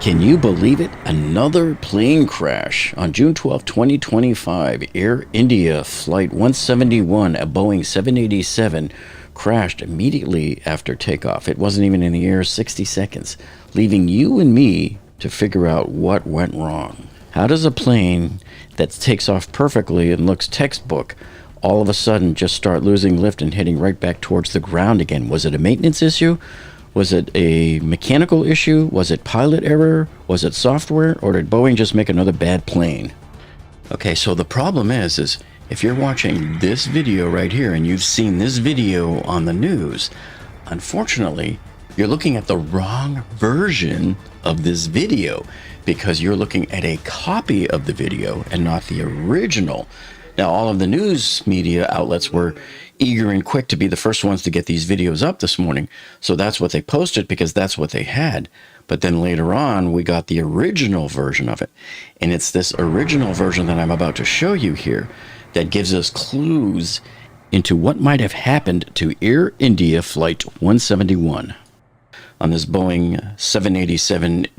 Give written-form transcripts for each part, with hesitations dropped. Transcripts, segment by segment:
Can you believe it? Another plane crash. On June 12, 2025, Air India Flight 171, a Boeing 787, crashed immediately after takeoff. It wasn't even in the air 60 seconds, leaving you and me to figure out what went wrong. How does a plane that takes off perfectly and looks textbook all of a sudden just start losing lift and heading right back towards the ground again? Was it a maintenance issue? Was it a mechanical issue? Was it pilot error? Was it software? Or did Boeing just make another bad plane? Okay, so the problem is if you're watching this video right here and you've seen this video on the news, unfortunately, you're looking at the wrong version of this video because you're looking at a copy of the video and not the original. Now, all of the news media outlets were eager and quick to be the first ones to get these videos up this morning. So that's what they posted because that's what they had. But then later on, we got the original version of it. And it's this original version that I'm about to show you here that gives us clues into what might have happened to Air India Flight 171. On this Boeing 787-8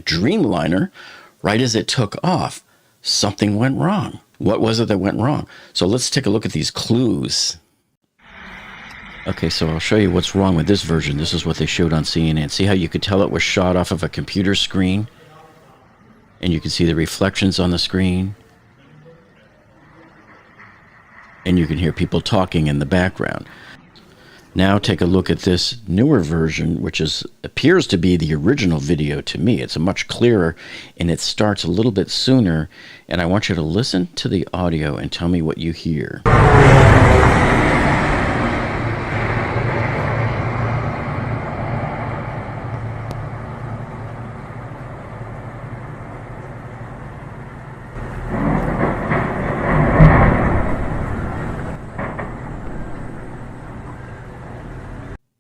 Dreamliner, right as it took off, something went wrong. What was it that went wrong? So let's take a look at these clues. Okay, so I'll show you what's wrong with this version. This is what they showed on CNN. See how you could tell it was shot off of a computer screen? And you can see the reflections on the screen. And you can hear people talking in the background. Now take a look at this newer version, which appears to be the original video to me. It's much clearer, and it starts a little bit sooner. And I want you to listen to the audio and tell me what you hear.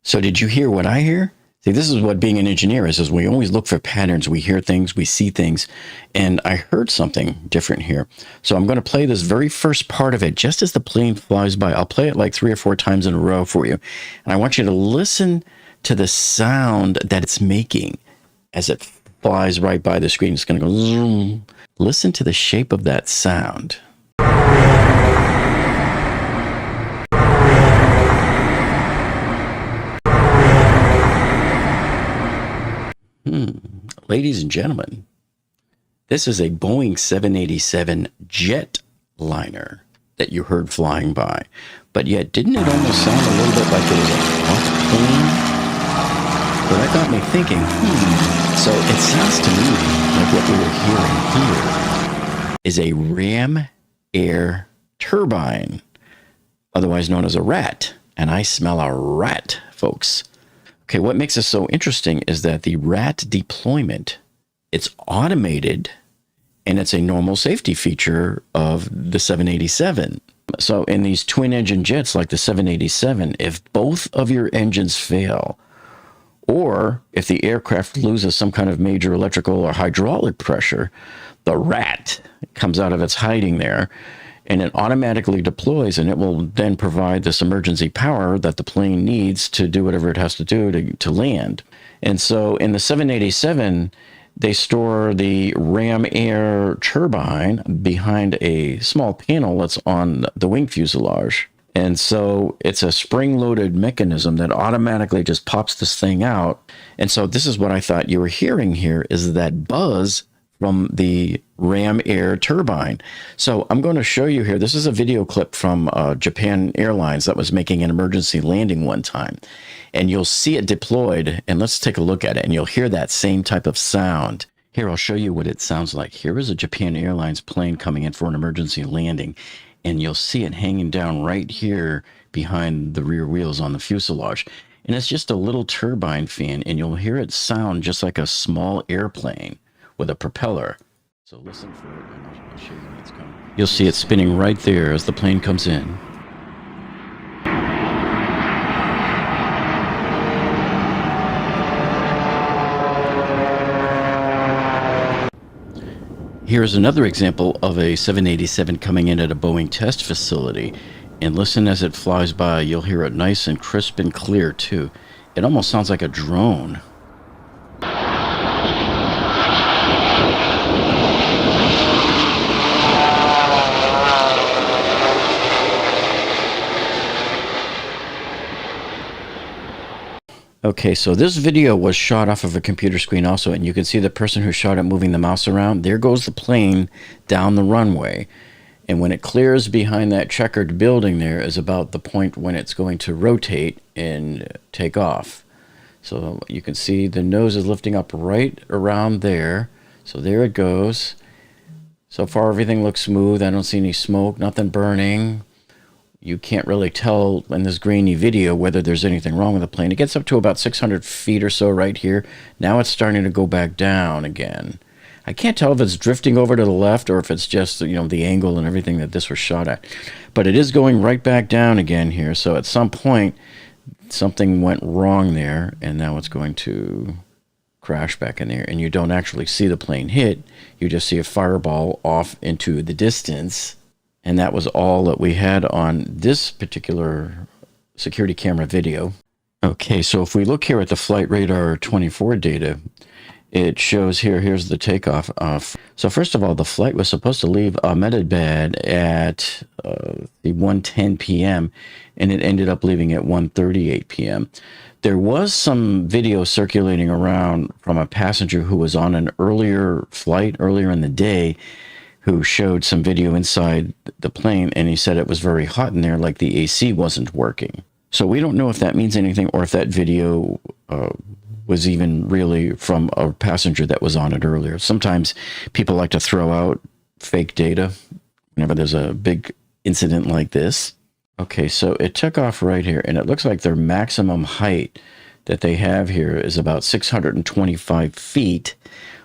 So did you hear what I hear? See, this is what being an engineer is we always look for patterns. We hear things, we see things, and I heard something different here. So I'm going to play this very first part of it just as the plane flies by. I'll play it like 3 or 4 times in a row for you. And I want you to listen to the sound that it's making as it flies right by the screen. It's going to go zoom. Listen to the shape of that sound. Ladies and gentlemen, this is a Boeing 787 jetliner that you heard flying by. But yet, didn't it almost sound a little bit like it was a hot plane? But that got me thinking, so it sounds to me like what we were hearing here is a ram air turbine, otherwise known as a rat. And I smell a rat, folks. Okay, what makes this so interesting is that the rat deployment, it's automated, and it's a normal safety feature of the 787. So in these twin-engine jets like the 787, if both of your engines fail, or if the aircraft loses some kind of major electrical or hydraulic pressure, the rat comes out of its hiding there, and it automatically deploys, and it will then provide this emergency power that the plane needs to do whatever it has to do to land. And so in the 787, they store the ram air turbine behind a small panel that's on the wing fuselage. And so it's a spring-loaded mechanism that automatically just pops this thing out. And so this is what I thought you were hearing here, is that buzz from the ram air turbine. So I'm going to show you here. This is a video clip from Japan Airlines that was making an emergency landing one time. And you'll see it deployed. And let's take a look at it. And you'll hear that same type of sound. Here, I'll show you what it sounds like. Here is a Japan Airlines plane coming in for an emergency landing. And you'll see it hanging down right here behind the rear wheels on the fuselage. And it's just a little turbine fan. And you'll hear it sound just like a small airplane with a propeller. So listen for it, and I'll show you when it's coming. You'll see it spinning right there as the plane comes in. Here's another example of a 787 coming in at a Boeing test facility. And listen as it flies by. You'll hear it nice and crisp and clear too. It almost sounds like a drone. Okay, so this video was shot off of a computer screen also, and you can see the person who shot it moving the mouse around. There goes the plane down the runway. And when it clears behind that checkered building there is about the point when it's going to rotate and take off. So you can see the nose is lifting up right around there. So there it goes. So far everything looks smooth. I don't see any smoke, nothing burning. You can't really tell in this grainy video whether there's anything wrong with the plane. It gets up to about 600 feet or so right here. Now it's starting to go back down again. I can't tell if it's drifting over to the left or if it's just, you know, the angle and everything that this was shot at. But it is going right back down again here. So at some point, something went wrong there, and now it's going to crash back in there. And you don't actually see the plane hit. You just see a fireball off into the distance. And that was all that we had on this particular security camera video. Okay, so if we look here at the Flight Radar 24 data, it shows here's the takeoff. So first of all, the flight was supposed to leave Ahmedabad at 1:10 p.m., and it ended up leaving at 1:38 p.m. There was some video circulating around from a passenger who was on an earlier flight earlier in the day, who showed some video inside the plane, and he said it was very hot in there, like the AC wasn't working. So we don't know if that means anything or if that video was even really from a passenger that was on it earlier. Sometimes people like to throw out fake data whenever there's a big incident like this. Okay, so it took off right here, and it looks like their maximum height that they have here is about 625 feet,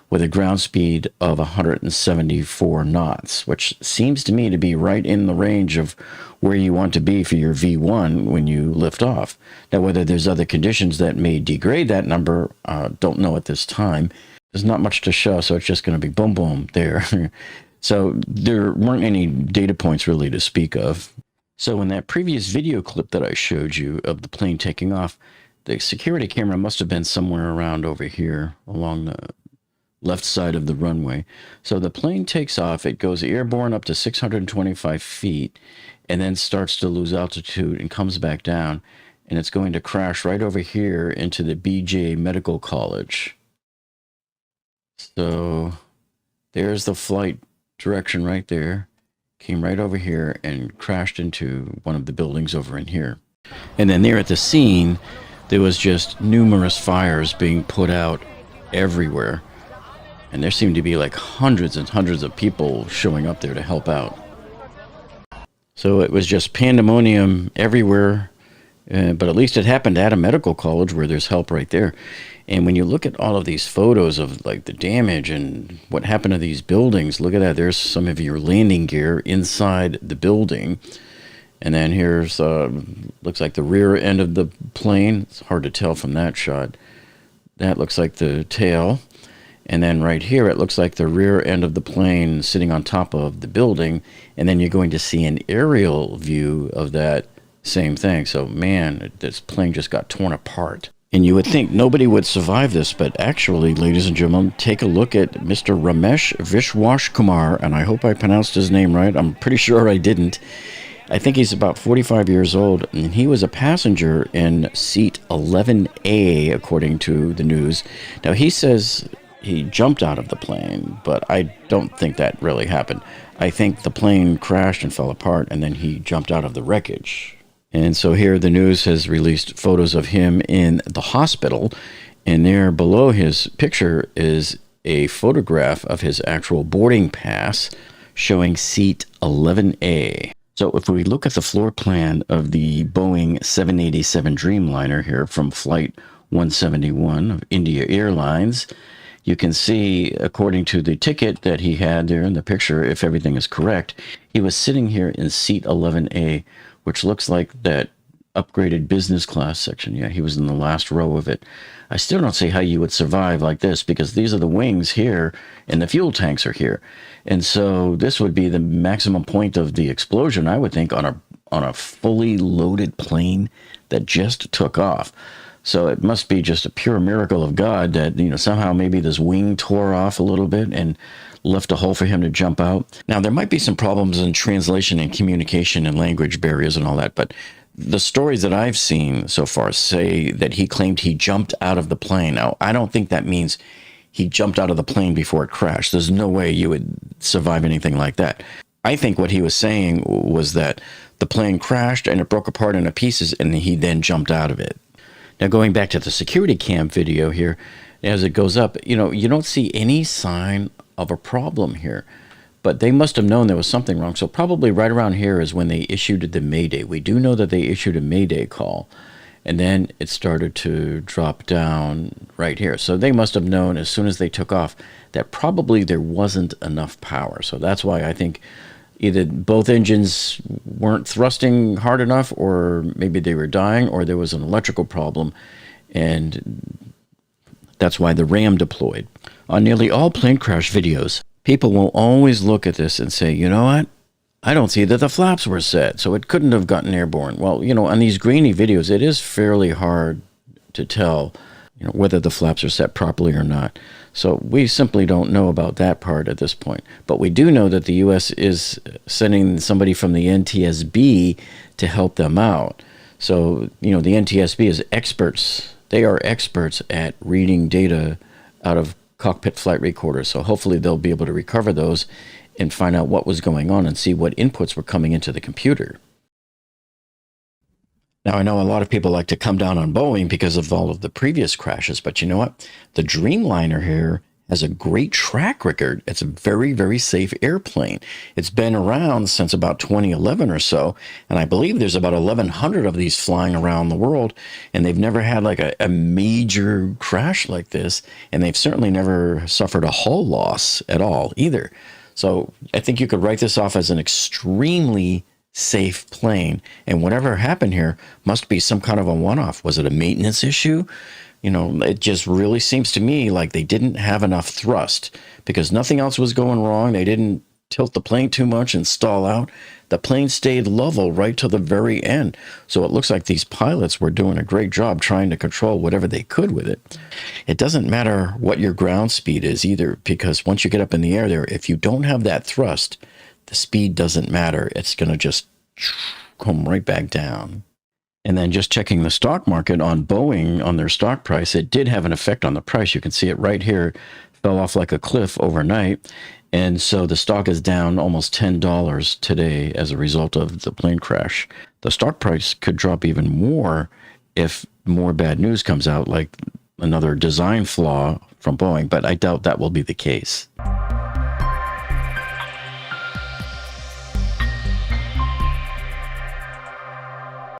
with a ground speed of 174 knots, which seems to me to be right in the range of where you want to be for your V1 when you lift off. Now, whether there's other conditions that may degrade that number, don't know at this time. There's not much to show, so it's just going to be boom, boom there. So there weren't any data points really to speak of. So in that previous video clip that I showed you of the plane taking off, the security camera must have been somewhere around over here along the left side of the runway. So the plane takes off, it goes airborne up to 625 feet, and then starts to lose altitude and comes back down, and it's going to crash right over here into the BJ Medical College. So there's the flight direction right there. Came right over here and crashed into one of the buildings over in here. And then there at the scene, there was just numerous fires being put out everywhere. And there seemed to be like hundreds and hundreds of people showing up there to help out. So it was just pandemonium everywhere. But at least it happened at a medical college where there's help right there. And when you look at all of these photos of like the damage and what happened to these buildings, look at that. There's some of your landing gear inside the building. And then here's, looks like the rear end of the plane. It's hard to tell from that shot. That looks like the tail. And then right here, it looks like the rear end of the plane sitting on top of the building. And then you're going to see an aerial view of that same thing. So, man, this plane just got torn apart. And you would think nobody would survive this, but actually, ladies and gentlemen, take a look at Mr. Ramesh Vishwash Kumar, and I hope I pronounced his name right. I'm pretty sure I didn't. I think he's about 45 years old, and he was a passenger in seat 11A, according to the news. Now, he says he jumped out of the plane, but I don't think that really happened. I think the plane crashed and fell apart, and then he jumped out of the wreckage. And so here the news has released photos of him in the hospital, and there below his picture is a photograph of his actual boarding pass showing seat 11A. So if we look at the floor plan of the Boeing 787 Dreamliner here from Flight 171 of India Airlines, you can see, according to the ticket that he had there in the picture, if everything is correct, he was sitting here in seat 11A, which looks like that upgraded business class section. Yeah, he was in the last row of it. I still don't see how you would survive like this, because these are the wings here and the fuel tanks are here. And so this would be the maximum point of the explosion, I would think, on a fully loaded plane that just took off. So it must be just a pure miracle of God that, you know, somehow maybe this wing tore off a little bit and left a hole for him to jump out. Now, there might be some problems in translation and communication and language barriers and all that, but The stories that I've seen so far say that he claimed he jumped out of the plane. Now, I don't think that means he jumped out of the plane before it crashed. There's no way you would survive anything like that. I think what he was saying was that the plane crashed and it broke apart into pieces, and he then jumped out of it. Now, going back to the security cam video here, as it goes up, you don't see any sign of a problem here. But they must have known there was something wrong. So probably right around here is when they issued the Mayday. We do know that they issued a Mayday call. And then it started to drop down right here. So they must have known as soon as they took off that probably there wasn't enough power. So that's why I think either both engines weren't thrusting hard enough, or maybe they were dying, or there was an electrical problem. And that's why the RAM deployed. On nearly all plane crash videos, people will always look at this and say, you know what? I don't see that the flaps were set, so it couldn't have gotten airborne. Well, on these grainy videos, it is fairly hard to tell, whether the flaps are set properly or not. So we simply don't know about that part at this point. But we do know that the U.S. is sending somebody from the NTSB to help them out. So, the NTSB is experts. They are experts at reading data out of cockpit flight recorders. So hopefully they'll be able to recover those and find out what was going on and see what inputs were coming into the computer. Now, I know a lot of people like to come down on Boeing because of all of the previous crashes, but you know what? The Dreamliner here has a great track record. It's a very, very safe airplane. It's been around since about 2011 or so, and I believe there's about 1,100 of these flying around the world, and they've never had like a major crash like this, and they've certainly never suffered a hull loss at all either. So I think you could write this off as an extremely safe plane, and whatever happened here must be some kind of a one-off. Was it a maintenance issue? It just really seems to me like they didn't have enough thrust because nothing else was going wrong. They didn't tilt the plane too much and stall out. The plane stayed level right to the very end. So it looks like these pilots were doing a great job trying to control whatever they could with it. It doesn't matter what your ground speed is either, because once you get up in the air there, if you don't have that thrust, the speed doesn't matter. It's going to just come right back down. And then just checking the stock market on Boeing, on their stock price, it did have an effect on the price. You can see it right here, fell off like a cliff overnight. And so the stock is down almost $10 today as a result of the plane crash. The stock price could drop even more if more bad news comes out, like another design flaw from Boeing, but I doubt that will be the case.